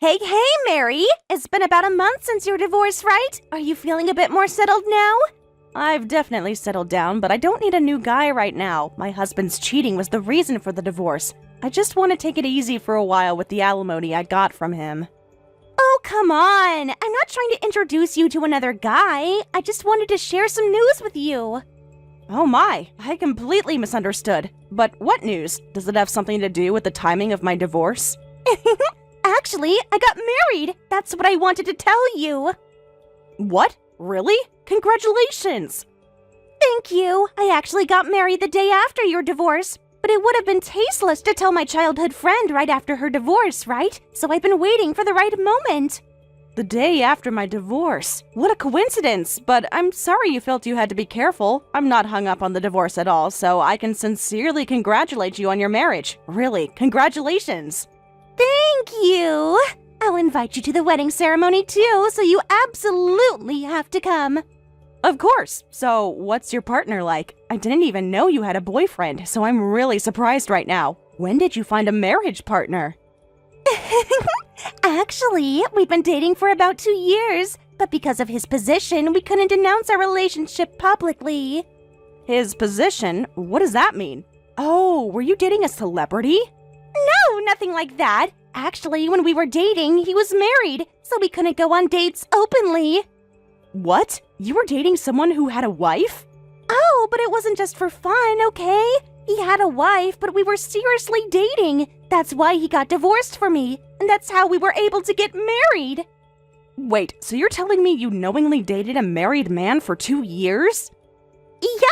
Hey, Mary! It's been about a month since your divorce, right? Are you feeling a bit more settled now? I've definitely settled down, but I don't need a new guy right now. My husband's cheating was the reason for the divorce. I just want to take it easy for a while with the alimony I got from him. Oh, come on! I'm not trying to introduce you to another guy. I just wanted to share some news with you. Oh my, I completely misunderstood. But what news? Does it have something to do with the timing of my divorce? Actually, I got married! That's what I wanted to tell you! What? Really? Congratulations! Thank you! I actually got married the day after your divorce. But it would have been tasteless to tell my childhood friend right after her divorce, right? So I've been waiting for the right moment. The day after my divorce. What a coincidence! But I'm sorry you felt you had to be careful. I'm not hung up on the divorce at all, so I can sincerely congratulate you on your marriage. Really, congratulations! Thank you! I'll invite you to the wedding ceremony too, so you absolutely have to come. Of course. So, what's your partner like? I didn't even know you had a boyfriend, so I'm really surprised right now. When did you find a marriage partner? Actually, we've been dating for about 2 years, but because of his position, we couldn't announce our relationship publicly. His position? What does that mean? Oh, were you dating a celebrity? No, nothing like that. Actually, when we were dating, he was married, so we couldn't go on dates openly. What? You were dating someone who had a wife? Oh, but it wasn't just for fun, okay? He had a wife, but we were seriously dating. That's why he got divorced from me, and that's how we were able to get married. Wait, so you're telling me you knowingly dated a married man for 2 years?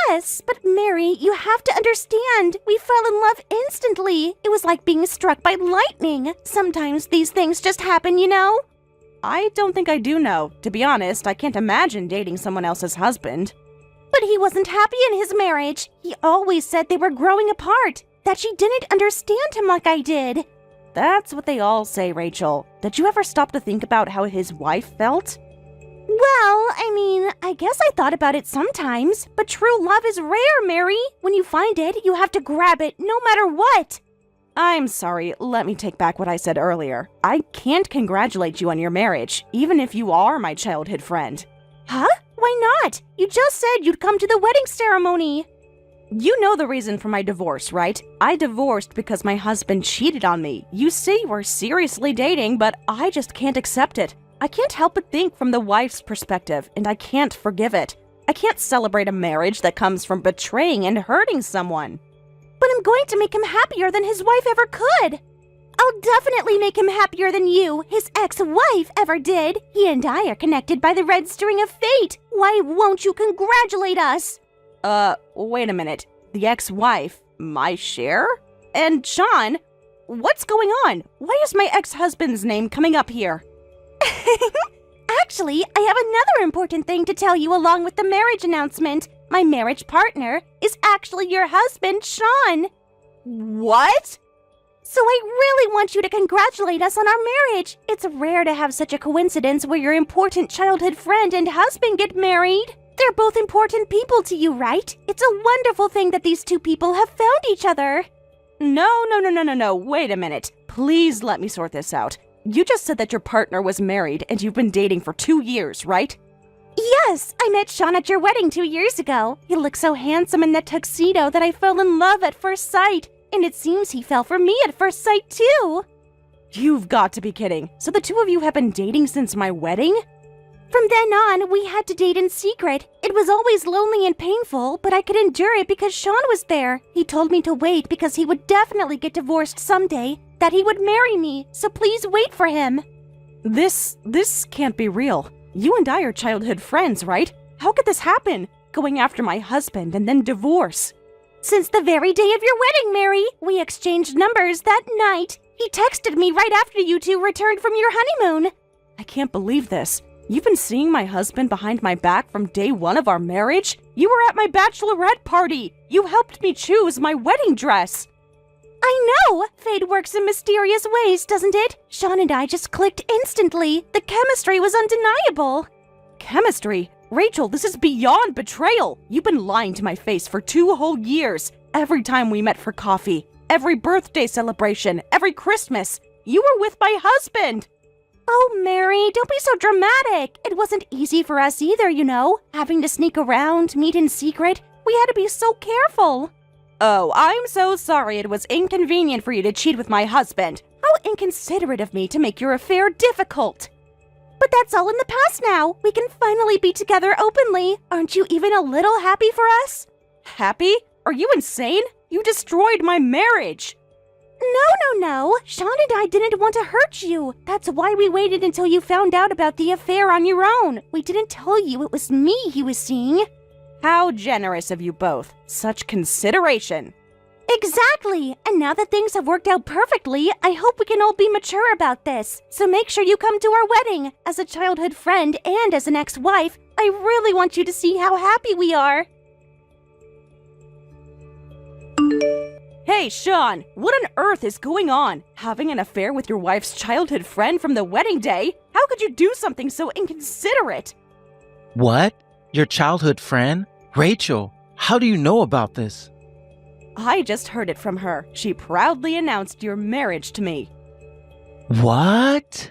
Yes, but Mary, you have to understand. We fell in love instantly. It was like being struck by lightning. Sometimes these things just happen, you know? I don't think I do know. To be honest, I can't imagine dating someone else's husband. But he wasn't happy in his marriage. He always said they were growing apart, that she didn't understand him like I did. That's what they all say, Rachel. Did you ever stop to think about how his wife felt? Well, I guess I thought about it sometimes, but true love is rare, Mary. When you find it, you have to grab it, no matter what. I'm sorry, let me take back what I said earlier. I can't congratulate you on your marriage, even if you are my childhood friend. Huh? Why not? You just said you'd come to the wedding ceremony. You know the reason for my divorce, right? I divorced because my husband cheated on me. You see, we're seriously dating, but I just can't accept it. I can't help but think from the wife's perspective, and I can't forgive it. I can't celebrate a marriage that comes from betraying and hurting someone. But I'm going to make him happier than his wife ever could. I'll definitely make him happier than you, his ex-wife, ever did. He and I are connected by the red string of fate. Why won't you congratulate us? Wait a minute. The ex-wife? My Cher? And Sean? What's going on? Why is my ex-husband's name coming up here? Actually, I have another important thing to tell you along with the marriage announcement. My marriage partner is actually your husband, Sean. What? So I really want you to congratulate us on our marriage. It's rare to have such a coincidence where your important childhood friend and husband get married. They're both important people to you, right? It's a wonderful thing that these two people have found each other. No. Wait a minute. Please let me sort this out. You just said that your partner was married and you've been dating for 2 years, right? Yes, I met Sean at your wedding 2 years ago. He looked so handsome in that tuxedo that I fell in love at first sight. And it seems he fell for me at first sight, too. You've got to be kidding. So the two of you have been dating since my wedding? From then on, we had to date in secret. It was always lonely and painful, but I could endure it because Sean was there. He told me to wait because he would definitely get divorced someday, that he would marry me, so please wait for him. This can't be real. You and I are childhood friends, right? How could this happen? Going after my husband and then divorce. Since the very day of your wedding, Mary, we exchanged numbers that night. He texted me right after you two returned from your honeymoon. I can't believe this. You've been seeing my husband behind my back from day one of our marriage? You were at my bachelorette party. You helped me choose my wedding dress. I know! Fate works in mysterious ways, doesn't it? Sean and I just clicked instantly. The chemistry was undeniable. Chemistry? Rachel, this is beyond betrayal. You've been lying to my face for 2 whole years. Every time we met for coffee, every birthday celebration, every Christmas, you were with my husband. Oh, Mary, don't be so dramatic. It wasn't easy for us either, you know. Having to sneak around, meet in secret. We had to be so careful. Oh, I'm so sorry it was inconvenient for you to cheat with my husband. How inconsiderate of me to make your affair difficult. But that's all in the past now. We can finally be together openly. Aren't you even a little happy for us? Happy? Are you insane? You destroyed my marriage. No. Sean and I didn't want to hurt you. That's why we waited until you found out about the affair on your own. We didn't tell you it was me he was seeing. How generous of you both. Such consideration. Exactly. And now that things have worked out perfectly, I hope we can all be mature about this. So make sure you come to our wedding. As a childhood friend and as an ex-wife, I really want you to see how happy we are. Hey, Sean, what on earth is going on? Having an affair with your wife's childhood friend from the wedding day? How could you do something so inconsiderate? What? Your childhood friend? Rachel, how do you know about this? I just heard it from her. She proudly announced your marriage to me. What?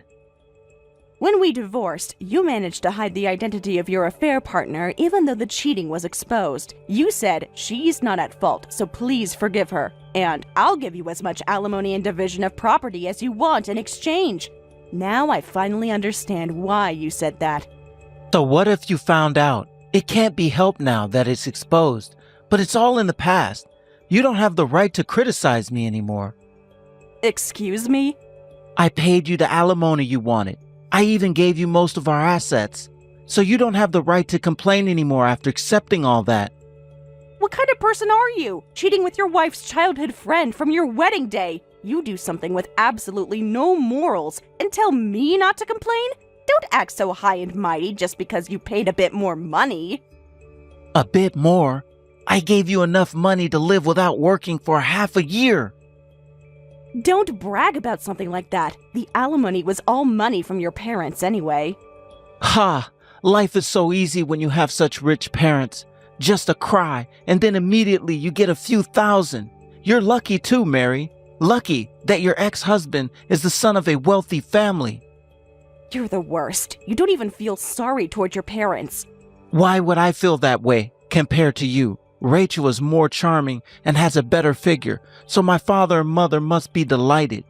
When we divorced, you managed to hide the identity of your affair partner even though the cheating was exposed. You said she's not at fault, so please forgive her. And I'll give you as much alimony and division of property as you want in exchange. Now I finally understand why you said that. So what if you found out? It can't be helped now that it's exposed, but it's all in the past. You don't have the right to criticize me anymore. Excuse me? I paid you the alimony you wanted. I even gave you most of our assets. So you don't have the right to complain anymore after accepting all that. What kind of person are you? Cheating with your wife's childhood friend from your wedding day? You do something with absolutely no morals and tell me not to complain? Don't act so high and mighty just because you paid a bit more money. A bit more? I gave you enough money to live without working for half a year. Don't brag about something like that. The alimony was all money from your parents anyway. Ha! Life is so easy when you have such rich parents. Just a cry, and then immediately you get a few thousand. You're lucky too, Mary. Lucky that your ex-husband is the son of a wealthy family. You're the worst. You don't even feel sorry toward your parents. Why would I feel that way compared to you? Rachel is more charming and has a better figure, so my father and mother must be delighted.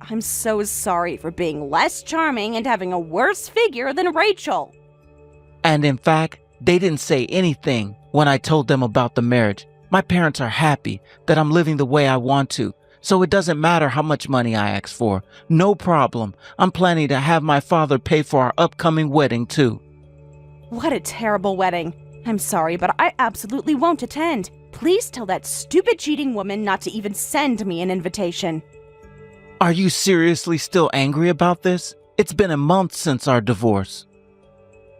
I'm so sorry for being less charming and having a worse figure than Rachel. And in fact, they didn't say anything when I told them about the marriage. My parents are happy that I'm living the way I want to, so it doesn't matter how much money I ask for. No problem. I'm planning to have my father pay for our upcoming wedding too. What a terrible wedding. I'm sorry, but I absolutely won't attend. Please tell that stupid cheating woman not to even send me an invitation. Are you seriously still angry about this? It's been a month since our divorce.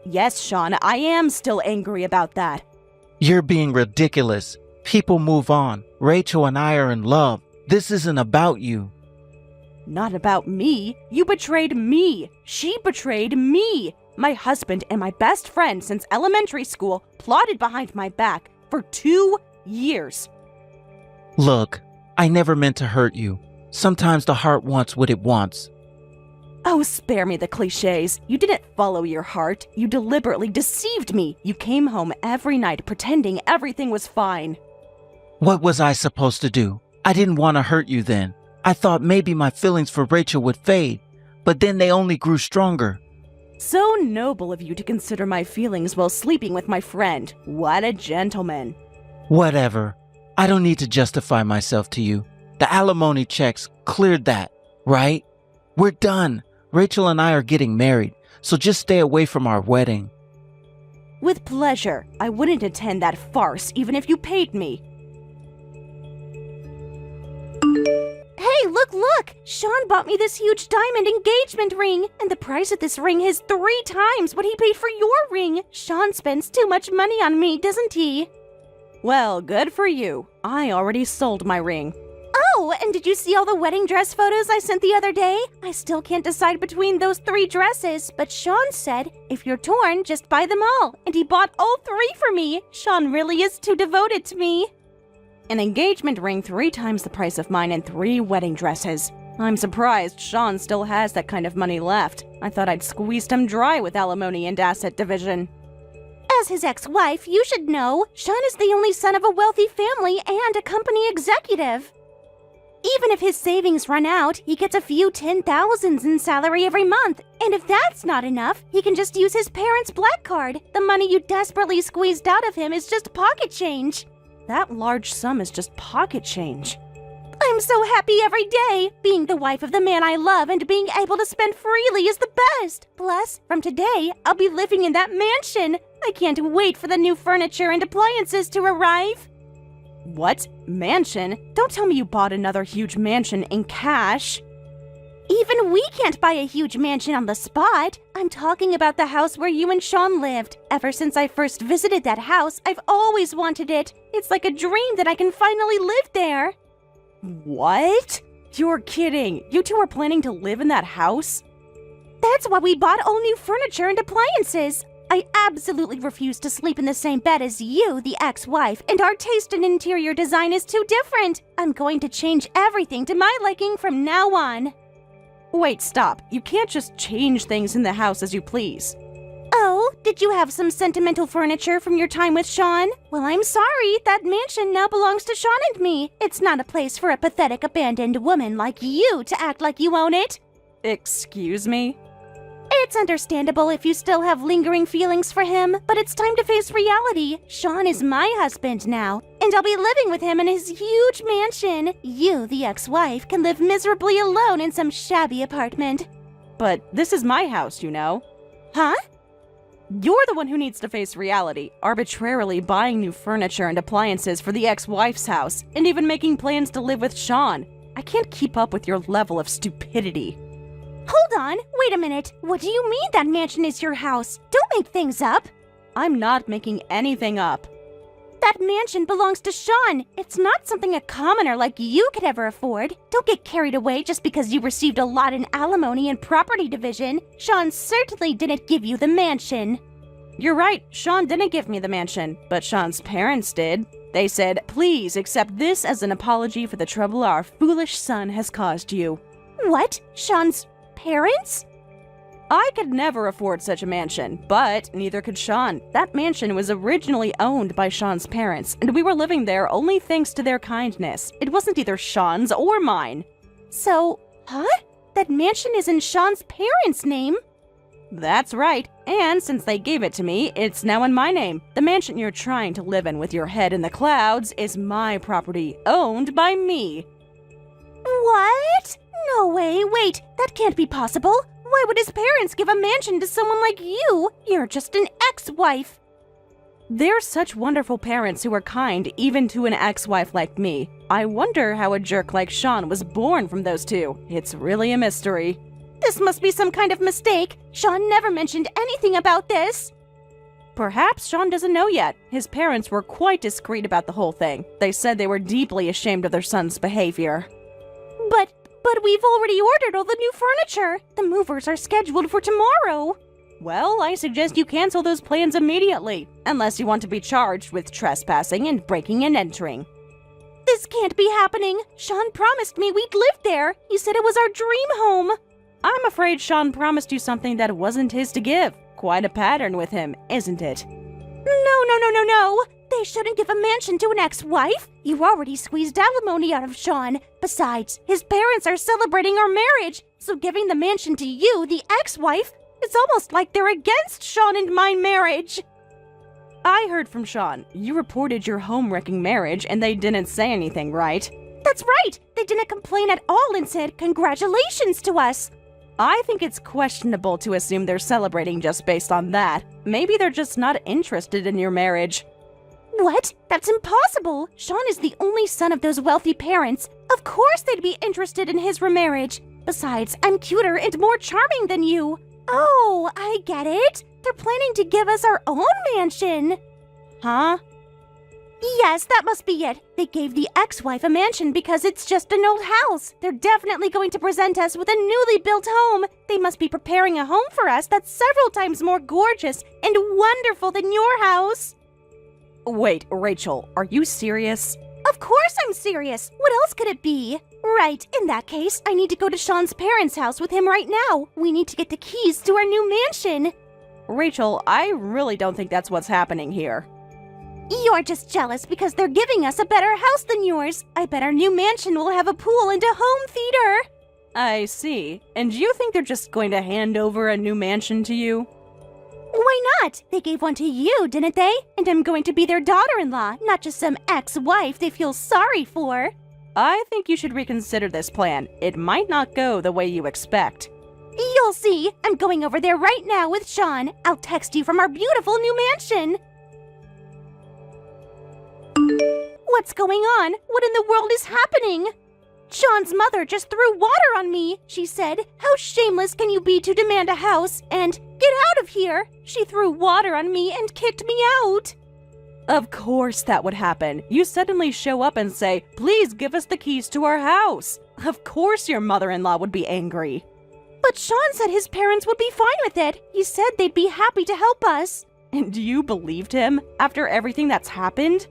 Yes, Sean, I am still angry about that. You're being ridiculous. People move on. Rachel and I are in love. This isn't about you. Not about me. You betrayed me. She betrayed me. My husband and my best friend since elementary school plotted behind my back for 2 years. Look, I never meant to hurt you. Sometimes the heart wants what it wants. Oh, spare me the cliches. You didn't follow your heart. You deliberately deceived me. You came home every night pretending everything was fine. What was I supposed to do? I didn't want to hurt you then. I thought maybe my feelings for Rachel would fade, but then they only grew stronger. So noble of you to consider my feelings while sleeping with my friend. What a gentleman. Whatever. I don't need to justify myself to you. The alimony checks cleared that, right? We're done. Rachel and I are getting married, so just stay away from our wedding. With pleasure. I wouldn't attend that farce even if you paid me. Hey, look! Sean bought me this huge diamond engagement ring, and the price of this ring is 3 times what he paid for your ring. Sean spends too much money on me, doesn't he? Well, good for you. I already sold my ring. Oh, and did you see all the wedding dress photos I sent the other day? I still can't decide between those 3 dresses, but Sean said, if you're torn, just buy them all. And he bought all 3 for me. Sean really is too devoted to me. An engagement ring 3 times the price of mine and 3 wedding dresses. I'm surprised Sean still has that kind of money left. I thought I'd squeezed him dry with alimony and asset division. As his ex-wife, you should know, Sean is the only son of a wealthy family and a company executive. Even if his savings run out, he gets a few 10,000s in salary every month. And if that's not enough, he can just use his parents' black card. The money you desperately squeezed out of him is just pocket change. That large sum is just pocket change. I'm so happy every day. Being the wife of the man I love and being able to spend freely is the best. Plus, from today, I'll be living in that mansion. I can't wait for the new furniture and appliances to arrive. What? Mansion? Don't tell me you bought another huge mansion in cash. Even we can't buy a huge mansion on the spot. I'm talking about the house where you and Sean lived. Ever since I first visited that house, I've always wanted it. It's like a dream that I can finally live there. What? You're kidding. You two are planning to live in that house? That's why we bought all new furniture and appliances. I absolutely refuse to sleep in the same bed as you, the ex-wife, and our taste in interior design is too different. I'm going to change everything to my liking from now on. Wait, stop. You can't just change things in the house as you please. Oh, did you have some sentimental furniture from your time with Sean? Well, I'm sorry. That mansion now belongs to Sean and me. It's not a place for a pathetic abandoned woman like you to act like you own it. Excuse me? It's understandable if you still have lingering feelings for him, but it's time to face reality. Sean is my husband now, and I'll be living with him in his huge mansion. You, the ex-wife, can live miserably alone in some shabby apartment. But this is my house, you know. Huh? You're the one who needs to face reality, arbitrarily buying new furniture and appliances for the ex-wife's house, and even making plans to live with Sean. I can't keep up with your level of stupidity. Hold on, wait a minute. What do you mean that mansion is your house? Don't make things up. I'm not making anything up. That mansion belongs to Sean. It's not something a commoner like you could ever afford. Don't get carried away just because you received a lot in alimony and property division. Sean certainly didn't give you the mansion. You're right, Sean didn't give me the mansion, but Sean's parents did. They said, "Please accept this as an apology for the trouble our foolish son has caused you." What? Sean's parents? I could never afford such a mansion, but neither could Sean. That mansion was originally owned by Sean's parents, and we were living there only thanks to their kindness. It wasn't either Sean's or mine. So, huh? That mansion is in Sean's parents' name? That's right, and since they gave it to me, it's now in my name. The mansion you're trying to live in with your head in the clouds is my property, owned by me. What? No way, wait, that can't be possible. Why would his parents give a mansion to someone like you? You're just an ex-wife. They're such wonderful parents who are kind even to an ex-wife like me. I wonder how a jerk like Sean was born from those two. It's really a mystery. This must be some kind of mistake. Sean never mentioned anything about this. Perhaps Sean doesn't know yet. His parents were quite discreet about the whole thing. They said they were deeply ashamed of their son's behavior. But we've already ordered all the new furniture. The movers are scheduled for tomorrow. Well, I suggest you cancel those plans immediately, unless you want to be charged with trespassing and breaking and entering. This can't be happening. Sean promised me we'd live there. He said it was our dream home. I'm afraid Sean promised you something that wasn't his to give. Quite a pattern with him, isn't it? No. They shouldn't give a mansion to an ex-wife. You already squeezed alimony out of Sean. Besides, his parents are celebrating our marriage, so giving the mansion to you, the ex-wife, it's almost like they're against Sean and my marriage. I heard from Sean. You reported your home-wrecking marriage and they didn't say anything, right? That's right. They didn't complain at all and said congratulations to us. I think it's questionable to assume they're celebrating just based on that. Maybe they're just not interested in your marriage. What? That's impossible! Sean is the only son of those wealthy parents. Of course they'd be interested in his remarriage. Besides, I'm cuter and more charming than you. Oh, I get it. They're planning to give us our own mansion. Huh? Yes, that must be it. They gave the ex-wife a mansion because it's just an old house. They're definitely going to present us with a newly built home. They must be preparing a home for us that's several times more gorgeous and wonderful than your house. Wait, Rachel, are you serious? Of course I'm serious. What else could it be? Right, in that case, I need to go to Sean's parents' house with him right now. We need to get the keys to our new mansion. Rachel, I really don't think that's what's happening here. You're just jealous because they're giving us a better house than yours. I bet our new mansion will have a pool and a home theater. I see. And do you think they're just going to hand over a new mansion to you? Why not? They gave one to you, didn't they? And I'm going to be their daughter-in-law, not just some ex-wife they feel sorry for. I think you should reconsider this plan. It might not go the way you expect. You'll see. I'm going over there right now with Sean. I'll text you from our beautiful new mansion. What's going on? What in the world is happening? Sean's mother just threw water on me. She said, "How shameless can you be to demand a house?" And, "Get out of here." She threw water on me and kicked me out. Of course that would happen. You suddenly show up and say, "Please give us the keys to our house." Of course your mother-in-law would be angry. But Sean said his parents would be fine with it. He said they'd be happy to help us. And you believed him after everything that's happened?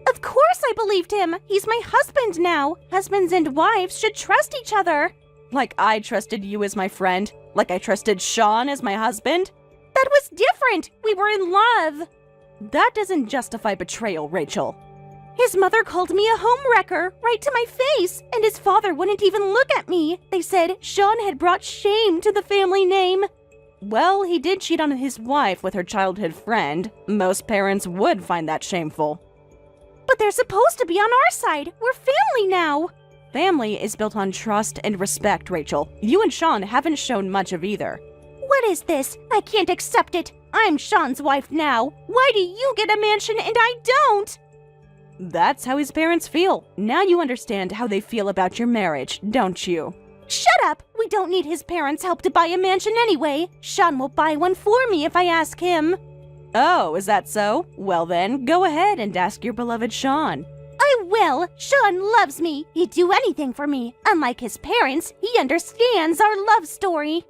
Of course I believed him. He's my husband now. Husbands and wives should trust each other. Like I trusted you as my friend? Like I trusted Sean as my husband? That was different. We were in love. That doesn't justify betrayal, Rachel. His mother called me a homewrecker right to my face, and his father wouldn't even look at me. They said Sean had brought shame to the family name. Well, he did cheat on his wife with her childhood friend. Most parents would find that shameful. But they're supposed to be on our side. We're family now. Family is built on trust and respect, Rachel. You and Sean haven't shown much of either. What is this? I can't accept it. I'm Sean's wife now. Why do you get a mansion and I don't? That's how his parents feel. Now you understand how they feel about your marriage, don't you? Shut up! We don't need his parents' help to buy a mansion anyway. Sean will buy one for me if I ask him. Oh, is that so? Well then, go ahead and ask your beloved Sean. I will. Sean loves me. He'd do anything for me. Unlike his parents, he understands our love story.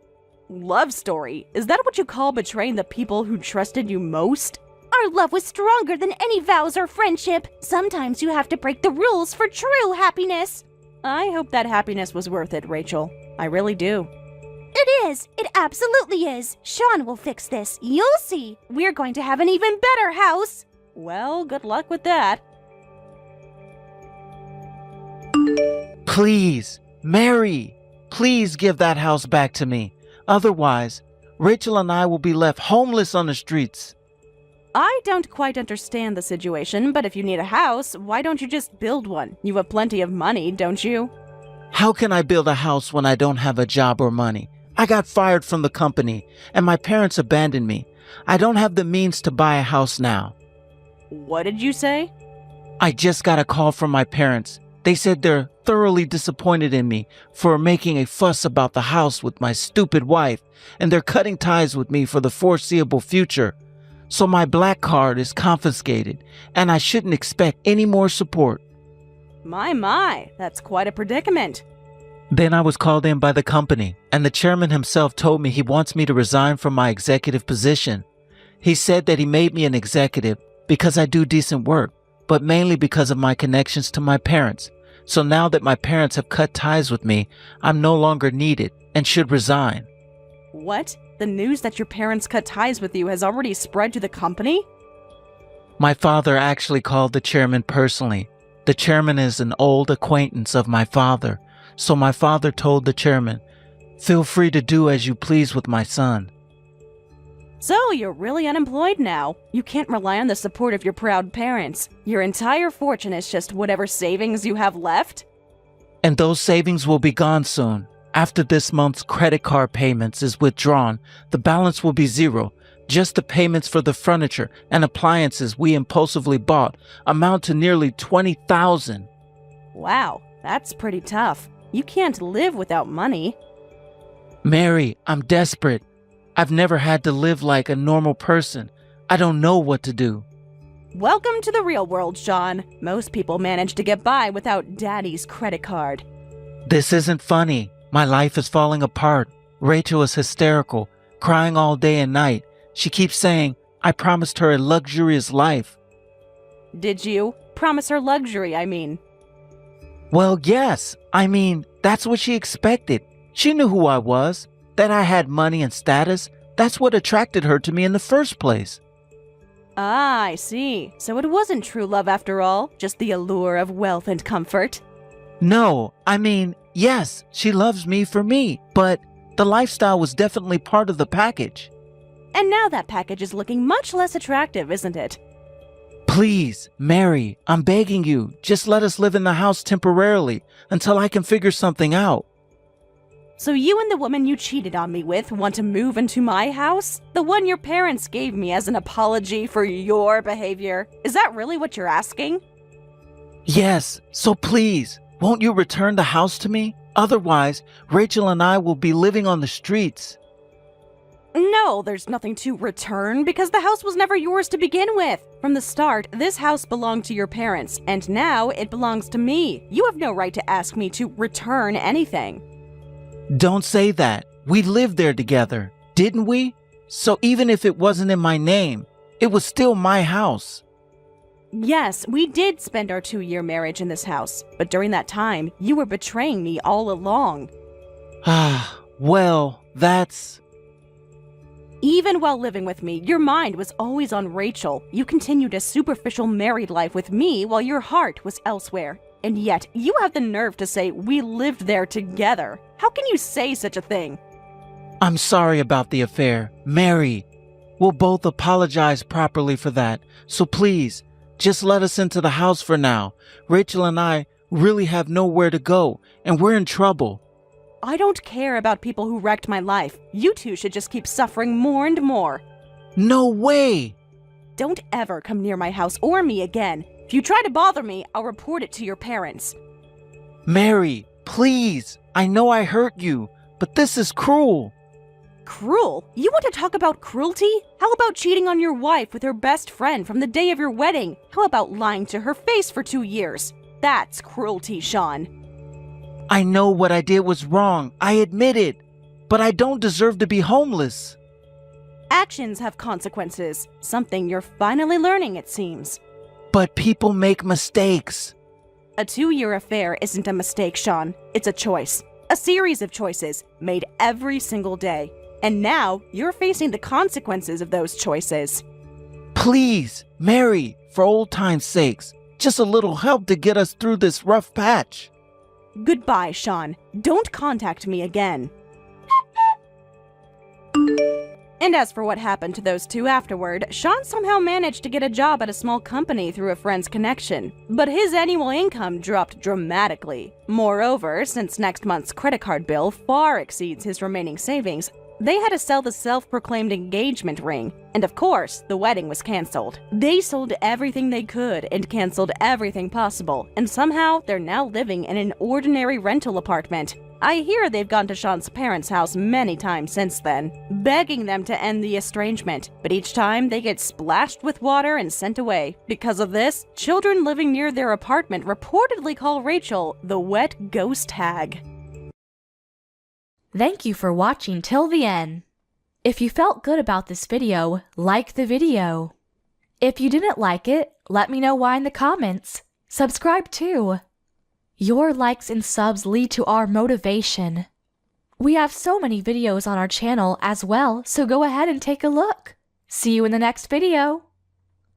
Love story? Is that what you call betraying the people who trusted you most? Our love was stronger than any vows or friendship. Sometimes you have to break the rules for true happiness. I hope that happiness was worth it, Rachel. I really do. It is. It absolutely is. Sean will fix this. You'll see. We're going to have an even better house. Well, good luck with that. Please, Mary, please give that house back to me. Otherwise, Rachel and I will be left homeless on the streets. I don't quite understand the situation, but if you need a house, why don't you just build one? You have plenty of money, don't you? How can I build a house when I don't have a job or money? I got fired from the company, and my parents abandoned me. I don't have the means to buy a house now. What did you say? I just got a call from my parents. They said they're thoroughly disappointed in me for making a fuss about the house with my stupid wife, and they're cutting ties with me for the foreseeable future. So my black card is confiscated, and I shouldn't expect any more support. My, that's quite a predicament. Then I was called in by the company, and the chairman himself told me he wants me to resign from my executive position. He said that he made me an executive because I do decent work, but mainly because of my connections to my parents. So now that my parents have cut ties with me, I'm no longer needed and should resign. What? The news that your parents cut ties with you has already spread to the company? My father actually called the chairman personally. The chairman is an old acquaintance of my father, so my father told the chairman, "Feel free to do as you please with my son." So you're really unemployed now. You can't rely on the support of your proud parents. Your entire fortune is just whatever savings you have left? And those savings will be gone soon. After this month's credit card payments is withdrawn, the balance will be zero. Just the payments for the furniture and appliances we impulsively bought amount to nearly $20,000. Wow, that's pretty tough. You can't live without money. Mary, I'm desperate. I've never had to live like a normal person. I don't know what to do. Welcome to the real world, Sean. Most people manage to get by without Daddy's credit card. This isn't funny. My life is falling apart. Rachel is hysterical, crying all day and night. She keeps saying, I promised her a luxurious life. Did you? Promise her luxury, I mean. Well, yes. I mean, that's what she expected. She knew who I was, that I had money and status. That's what attracted her to me in the first place. Ah, I see. So it wasn't true love after all, just the allure of wealth and comfort. No, I mean, yes, she loves me for me, but the lifestyle was definitely part of the package. And now that package is looking much less attractive, isn't it? Please, Mary, I'm begging you, just let us live in the house temporarily until I can figure something out. So you and the woman you cheated on me with want to move into my house? The one your parents gave me as an apology for your behavior? Is that really what you're asking? Yes, so please, won't you return the house to me? Otherwise, Rachel and I will be living on the streets. No, there's nothing to return because the house was never yours to begin with. From the start, this house belonged to your parents, and now it belongs to me. You have no right to ask me to return anything. Don't say that. We lived there together, didn't we? So even if it wasn't in my name, it was still my house. Yes, we did spend our 2-year marriage in this house, but during that time, you were betraying me all along. Ah, well, that's... Even while living with me, your mind was always on Rachel. You continued a superficial married life with me while your heart was elsewhere. And yet, you have the nerve to say we lived there together. How can you say such a thing? I'm sorry about the affair. Mary, we'll both apologize properly for that. So please, just let us into the house for now. Rachel and I really have nowhere to go, and we're in trouble. I don't care about people who wrecked my life. You two should just keep suffering more and more. No way! Don't ever come near my house or me again. If you try to bother me, I'll report it to your parents. Mary, please. I know I hurt you, but this is cruel. Cruel? You want to talk about cruelty? How about cheating on your wife with her best friend from the day of your wedding? How about lying to her face for 2 years? That's cruelty, Sean. I know what I did was wrong. I admit it. But I don't deserve to be homeless. Actions have consequences. Something you're finally learning, it seems. But people make mistakes. A 2-year affair isn't a mistake, Sean. It's a choice. A series of choices made every single day. And now you're facing the consequences of those choices. Please, Mary, for old time's sakes, just a little help to get us through this rough patch. Goodbye, Sean. Don't contact me again. And as for what happened to those two afterward, Sean somehow managed to get a job at a small company through a friend's connection. But his annual income dropped dramatically. Moreover, since next month's credit card bill far exceeds his remaining savings, they had to sell the self-proclaimed engagement ring. And of course, the wedding was canceled. They sold everything they could and canceled everything possible, and somehow they're now living in an ordinary rental apartment. I hear they've gone to Sean's parents' house many times since then, begging them to end the estrangement, but each time they get splashed with water and sent away. Because of this, children living near their apartment reportedly call Rachel the wet ghost hag. Thank you for watching till the end. If you felt good about this video, like the video. If you didn't like it, let me know why in the comments. Subscribe too. Your likes and subs lead to our motivation. We have so many videos on our channel as well, so go ahead and take a look. See you in the next video.